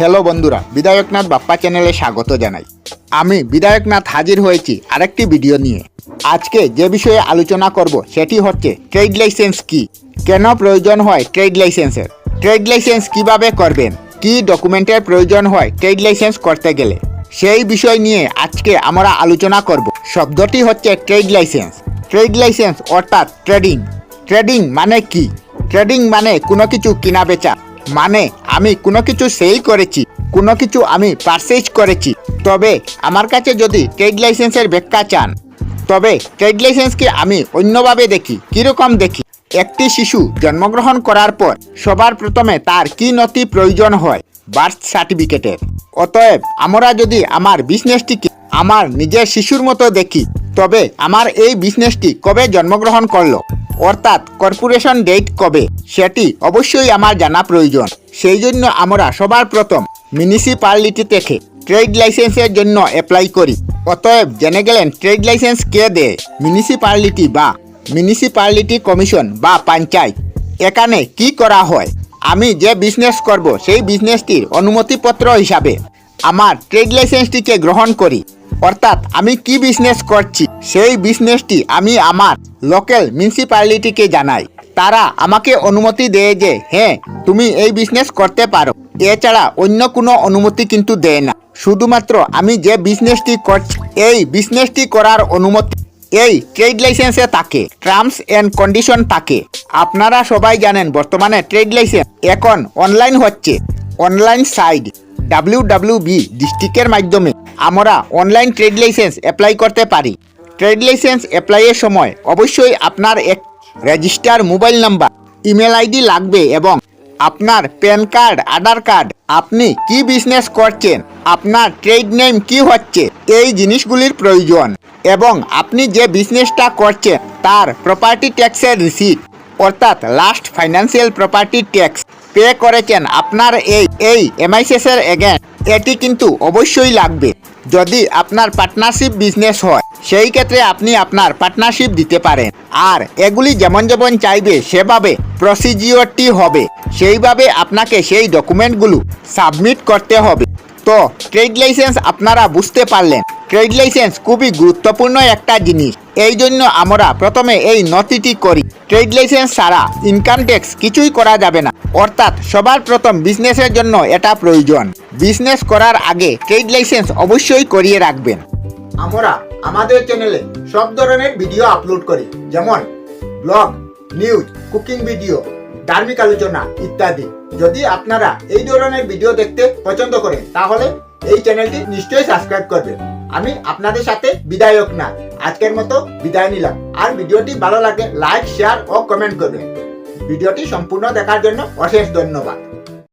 Hello বন্ধুরা, বিধায়কনাথ বাপ্পা চ্যানেলে স্বাগত জানাই। আমি বিধায়কনাথ হাজির হয়েছি আরেকটি ভিডিও নিয়ে। আজকে যে বিষয়ে আলোচনা করব সেটি হচ্ছে ট্রেড লাইসেন্স কি, কেন প্রয়োজন হয় ট্রেড লাইসেন্সের, ট্রেড লাইসেন্স কিভাবে করবেন, কি ডকুমেন্টের প্রয়োজন হয় ট্রেড লাইসেন্স করতে গেলে, সেই বিষয় নিয়ে আজকে আমরা আলোচনা করব। শব্দটি হচ্ছে ট্রেড লাইসেন্স। ট্রেড লাইসেন্স অর্থাৎ ট্রেডিং। ট্রেডিং মানে কি? ট্রেডিং মানে কোনো কিছু কিনা বেচা, মানে আমি কোনো কিছু সেল করেছি, কোনো কিছু আমি পারচেজ করেছি। তবে আমার কাছে যদি ট্রেড লাইসেন্সের ব্যাখ্যা চান, তবে ট্রেড লাইসেন্সকে আমি অন্যভাবে দেখি। কীরকম দেখি? একটি শিশু জন্মগ্রহণ করার পর সবার প্রথমে তার কি নথি প্রয়োজন হয়? বার্থ সার্টিফিকেটের। অতএব আমরা যদি আমার বিজনেসটিকে আমার নিজের শিশুর মতো দেখি, তবে আমার এই বিজনেসটি কবে জন্মগ্রহণ করলো, অর্থাৎ কর্পোরেশন ডেট কবে, সেটি অবশ্যই আমার জানা প্রয়োজন। সেই জন্য আমরা সবার প্রথম মিউনিসিপ্যালিটি থেকে ট্রেড লাইসেন্সের জন্য অ্যাপ্লাই করি। অতএব জেনে গেলেন ট্রেড লাইসেন্স কে দেয়? মিউনিসিপ্যালিটি বা মিউনিসিপ্যালিটি কমিশন বা পঞ্চায়েত। এখানে কি করা হয়? আমি যে বিজনেস করব সেই বিজনেসটির অনুমতিপত্র হিসাবে আমার ট্রেড লাইসেন্সটিকে গ্রহণ করি। অর্থাৎ আমি কি বিজনেস করছি সেই বিজনেসটি আমি আমার লোকাল মিউনিসিপ্যালিটিকে জানাই। তারা আমাকে অনুমতি দেয় যে হ্যাঁ তুমি এই বিজনেস করতে পারো। এছাড়া অন্য কোনো অনুমতি কিন্তু দেয় না। শুধুমাত্র আমি যে বিজনেসটি করছি এই বিজনেসটি করার অনুমতি এই ট্রেড লাইসেন্সে থাকে, টার্মস এন্ড কন্ডিশন থাকে। আপনারা সবাই জানেন বর্তমানে ট্রেড লাইসেন্স এখন অনলাইন হচ্ছে। অনলাইন সাইট WWB ডিস্ট্রিক্টের মাধ্যমে আমরা অনলাইন ট্রেড লাইসেন্স অ্যাপ্লাই করতে পারি। ট্রেড লাইসেন্স অ্যাপ্লাইয়ের সময় অবশ্যই আপনার এক register mobile number, email ID লাগবে এবং আপনার প্যান কার্ড, আধার কার্ড, আপনি কি বিজনেস করছেন, আপনার ট্রেড নেম কি হচ্ছে, এই জিনিসগুলির প্রয়োজন। এবং আপনি যে বিজনেসটা করছেন তার প্রপার্টি ট্যাক্সের রিসিট, অর্থাৎ last financial property tax pay করেছেন আপনার এই MISS-এর এগেন্স্ট, এটি কিন্তু অবশ্যই লাগবে। যদি আপনার পার্টনারশিপ বিজনেস হয় সেই ক্ষেত্রে আপনি আপনার পার্টনারশিপ দিতে পারেন। আর এগুলি যেমন যেমন চাইবে সেভাবে প্রসিজিওরটি হবে, সেইভাবে আপনাকে সেই ডকুমেন্টগুলো সাবমিট করতে হবে। তো ট্রেড লাইসেন্স আপনারা বুঝতে পারলেন। ট্রেড লাইসেন্স খুবই গুরুত্বপূর্ণ একটা জিনিস। এই জন্য আমরা প্রথমে এই নথিটি করি। ট্রেড লাইসেন্স ছাড়া ইনকাম ট্যাক্স কিছুই করা যাবে না। অর্থাৎ সবার প্রথম বিজনেসের জন্য এটা প্রয়োজন। বিজনেস করার আগে ট্রেড লাইসেন্স অবশ্যই করিয়ে রাখবেন। আমরা আমাদের চ্যানেলে সব ধরনের ভিডিও আপলোড করি, যেমন ব্লগ, নিউজ, কুকিং ভিডিও, ধার্মিক আলোচনা ইত্যাদি। যদি আপনারা এই ধরনের ভিডিও দেখতে পছন্দ করেন তাহলে এই চ্যানেলটি নিশ্চয়ই সাবস্ক্রাইব করবেন। আমি আপনাদের সাথে বিধায়কনাথ আজকের মতো বিদায় নিলাম। আর ভিডিওটি ভালো লাগলে লাইক, শেয়ার ও কমেন্ট করবেন। ভিডিওটি সম্পূর্ণ দেখার জন্য অশেষ ধন্যবাদ।